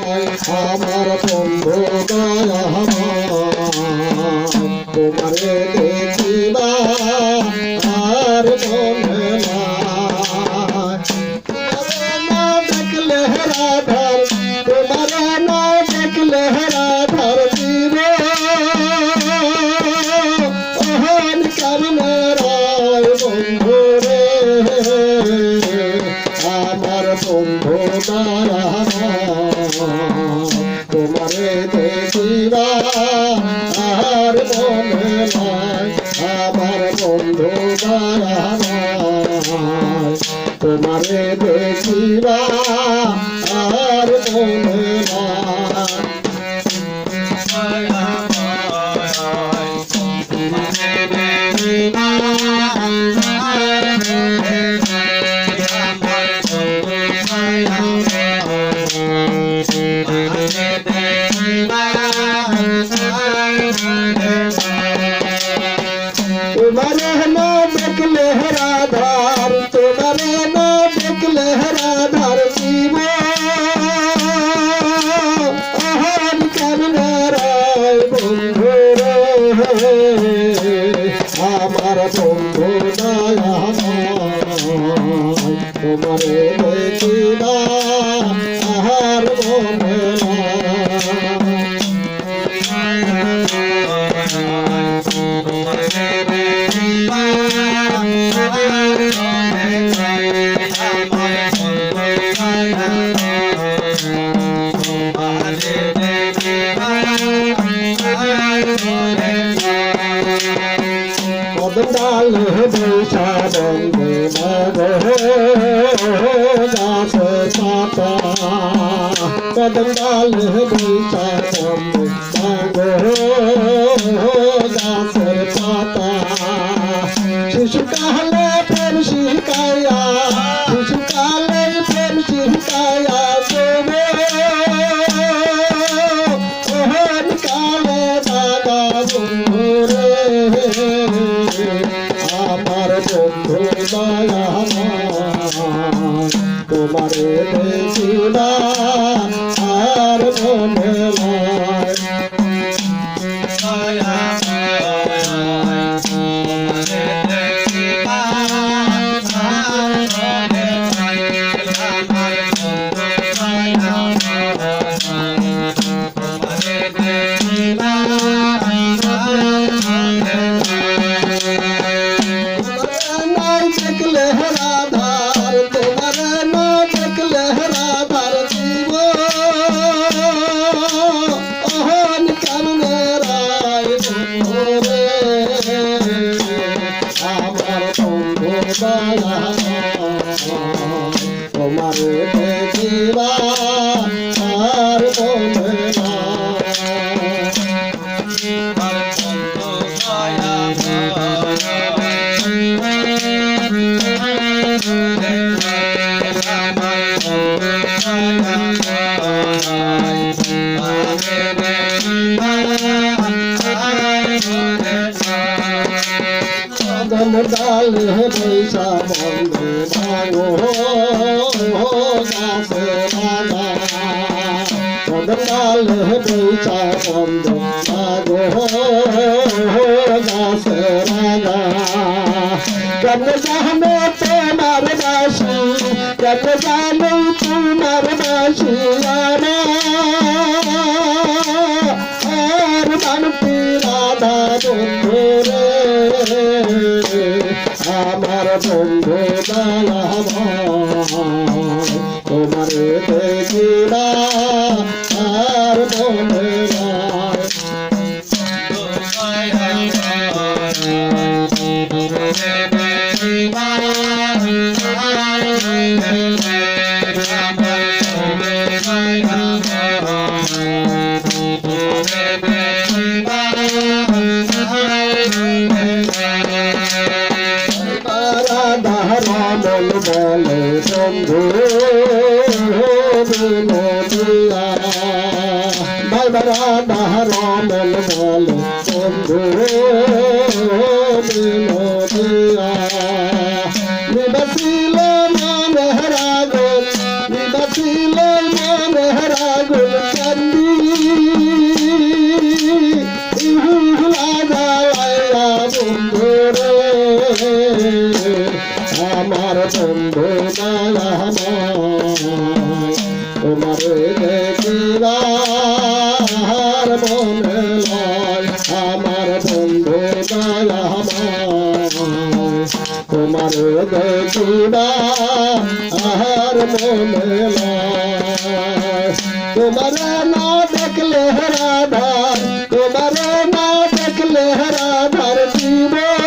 আমার বন্ধু তোমারে দেখিবা আর মনে তোমারে না দেখলে রাধার তোমারে না দেখলে রাধার জীব ওহন কামনে রায় বন্ধু রে আমার বন্ধু তোমারে দেখিবা আর মনে নাই আমার বন্ধু তোমারে দেখিবা আর মনে নাই तुम्हारे ना देखले राधार तुम्हारे ना देखले राधार जीवो अहन करने राय बंधु रे আমার বন্ধু তোমারে দেখিবা আর মনে कदम बैठा बंदे दास पापा कदम डाल बैठा बंदे दास पापा शिशु काले फिर शिकाया शिशु काले फिर शिकाया काले दादा আমার বন্ধু তোমারে দেখিবা আর মনে নাই देखले राधार तुम्हारे ना देखले राधार जीव ओहन करने राय बंधु रे আমার বন্ধু তোমারে দেখিবা আর মনে कदम डाल बैसा बंदे मांगो दास राधा कदम डाल बैसा बंदे मांगो दास राधा कब जाने तुम्हार बासी कब जाने तुम्हार बासी आना और बनती राधा बंधु रे আমার বন্ধু তোমারে দেখিবা আর মনে নাই রামল বলে বন্ধু বিনোদিয়া ভাই রাধা রামল বলে বন্ধু বিনোদিয়া নিবাসিল মন হরা গুল নিবাসিল মন হরা গুল দেখিবা আর মনে লয় আমার বন্ধু দয়াময় তোমারে দেখিবা আর মনে লয় তোমারে না দেখলে রাধার তোমারে না দেখলে রাধার জীবন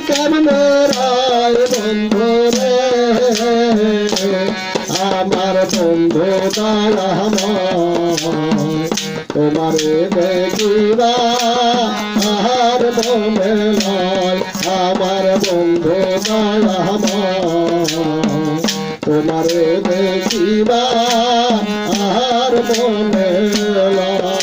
কেমনে রায় বন্ধু রে আমার বন্ধু দয়াময় তোমারে দেখিবা আর মনে লয় আমার বন্ধু দয়াময় তোমারে দেখিবা আর মনে লয়